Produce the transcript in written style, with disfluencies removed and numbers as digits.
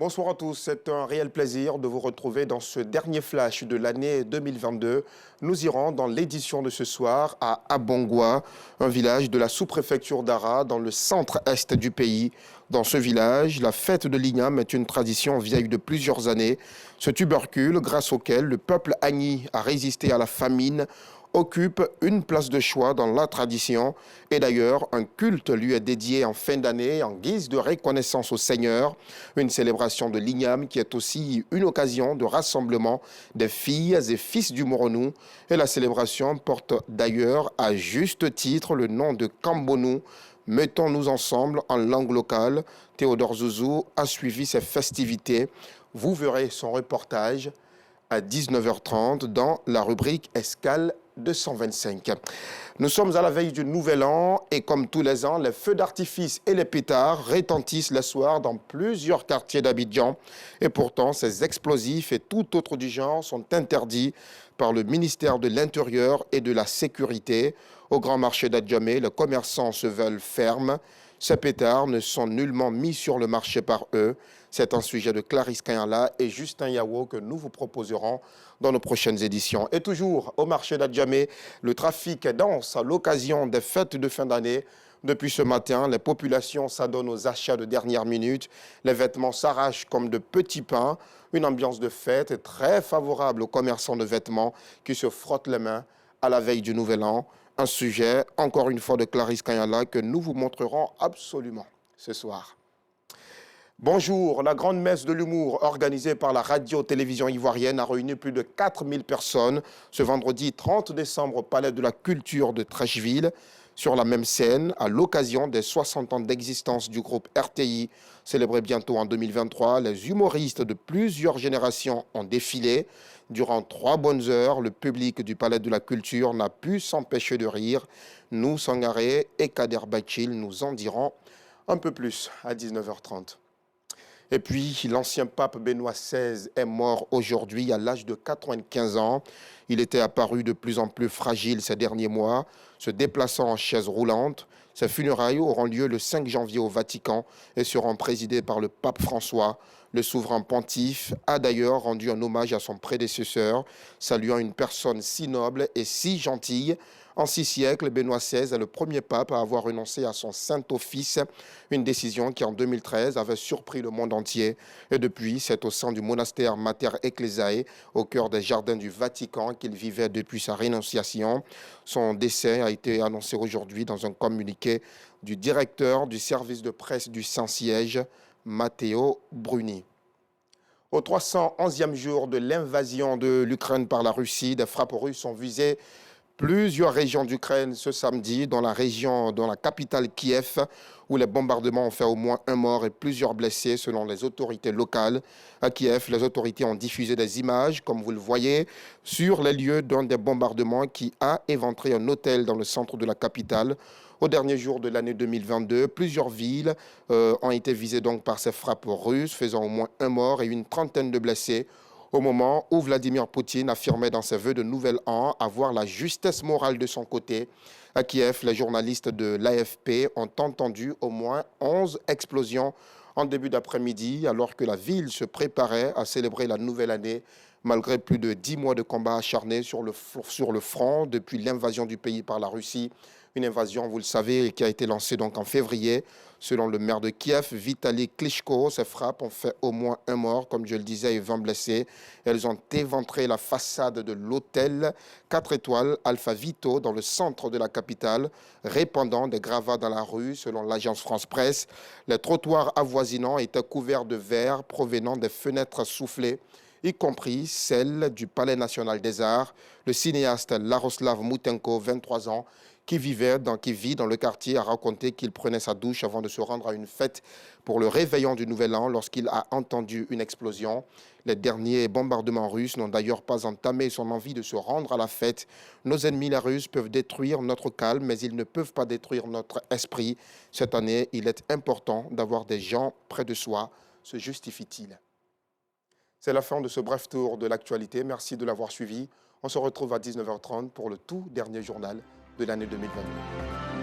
Bonsoir à tous, c'est un réel plaisir de vous retrouver dans ce dernier flash de l'année 2022. Nous irons dans l'édition de ce soir à Abongwa, un village de la sous-préfecture d'Ara dans le centre-est du pays. Dans ce village, la fête de l'igname est une tradition vieille de plusieurs années. Ce tubercule, grâce auquel le peuple Agni a résisté à la famine, occupe une place de choix dans la tradition. Et d'ailleurs, un culte lui est dédié en fin d'année en guise de reconnaissance au Seigneur. Une célébration de l'igname qui est aussi une occasion de rassemblement des filles et fils du Moronou. Et la célébration porte d'ailleurs à juste titre le nom de Kambonou. Mettons-nous ensemble en langue locale. Théodore Zouzou a suivi ces festivités. Vous verrez son reportage à 19h30 dans la rubrique Escale 225. Nous sommes à la veille du Nouvel An et comme tous les ans, les feux d'artifice et les pétards retentissent le soir dans plusieurs quartiers d'Abidjan. Et pourtant, ces explosifs et tout autre du genre sont interdits par le ministère de l'Intérieur et de la Sécurité. Au grand marché d'Adjamé, les commerçants se veulent fermes. Ces pétards ne sont nullement mis sur le marché par eux. C'est un sujet de Clarisse Kanyala et Justin Yawo que nous vous proposerons dans nos prochaines éditions. Et toujours au marché d'Adjamé, le trafic est dense à l'occasion des fêtes de fin d'année. Depuis ce matin, les populations s'adonnent aux achats de dernière minute. Les vêtements s'arrachent comme de petits pains. Une ambiance de fête est très favorable aux commerçants de vêtements qui se frottent les mains à la veille du Nouvel An. Un sujet, encore une fois, de Clarisse Kanyala que nous vous montrerons absolument ce soir. Bonjour, la grande messe de l'humour organisée par la radio-télévision ivoirienne a réuni plus de 4000 personnes ce vendredi 30 décembre au Palais de la Culture de Trècheville. Sur la même scène, à l'occasion des 60 ans d'existence du groupe RTI, célébré bientôt en 2023, les humoristes de plusieurs générations ont défilé. Durant 3 bonnes heures, le public du Palais de la Culture n'a pu s'empêcher de rire. Nous, Sangaré et Kader Bachil, nous en dirons un peu plus à 19h30. Et puis, l'ancien pape Benoît XVI est mort aujourd'hui à l'âge de 95 ans. Il était apparu de plus en plus fragile ces derniers mois, se déplaçant en chaise roulante. Ses funérailles auront lieu le 5 janvier au Vatican et seront présidées par le pape François. Le souverain pontife a d'ailleurs rendu un hommage à son prédécesseur, saluant une personne si noble et si gentille. En 6 siècles, Benoît XVI est le premier pape à avoir renoncé à son saint office, une décision qui en 2013 avait surpris le monde entier. Et depuis, c'est au sein du monastère Mater Ecclesiae, au cœur des jardins du Vatican, qu'il vivait depuis sa rénonciation. Son décès a été annoncé aujourd'hui dans un communiqué du directeur du service de presse du Saint-Siège, Matteo Bruni. Au 311e jour de l'invasion de l'Ukraine par la Russie, des frappes russes ont visé plusieurs régions d'Ukraine ce samedi, dans la capitale Kiev, où les bombardements ont fait au moins un mort et plusieurs blessés selon les autorités locales. À Kiev, les autorités ont diffusé des images, comme vous le voyez, sur les lieux d'un des bombardements qui a éventré un hôtel dans le centre de la capitale. Au dernier jour de l'année 2022, plusieurs villes ont été visées donc par ces frappes russes, faisant au moins un mort et une trentaine de blessés. Au moment où Vladimir Poutine affirmait dans ses vœux de Nouvel An avoir la justesse morale de son côté, à Kiev, les journalistes de l'AFP ont entendu au moins 11 explosions en début d'après-midi, alors que la ville se préparait à célébrer la nouvelle année, malgré plus de 10 mois de combats acharnés sur le front depuis l'invasion du pays par la Russie. Une invasion, vous le savez, qui a été lancée donc en février. Selon le maire de Kiev, Vitaly Klitschko, ces frappes ont fait au moins un mort, comme je le disais, et 20 blessés. Elles ont éventré la façade de l'hôtel 4 étoiles Alpha Vito dans le centre de la capitale, répandant des gravats dans la rue, selon l'agence France Presse. Les trottoirs avoisinants étaient couverts de verre provenant des fenêtres soufflées, y compris celle du Palais national des arts. Le cinéaste Laroslav Moutenko, 23 ans, qui vit dans le quartier, a raconté qu'il prenait sa douche avant de se rendre à une fête pour le réveillon du Nouvel An lorsqu'il a entendu une explosion. Les derniers bombardements russes n'ont d'ailleurs pas entamé son envie de se rendre à la fête. Nos ennemis, les Russes, peuvent détruire notre calme, mais ils ne peuvent pas détruire notre esprit. Cette année, il est important d'avoir des gens près de soi, se justifie-t-il. C'est la fin de ce bref tour de l'actualité. Merci de l'avoir suivi. On se retrouve à 19h30 pour le tout dernier journal de l'année 2022.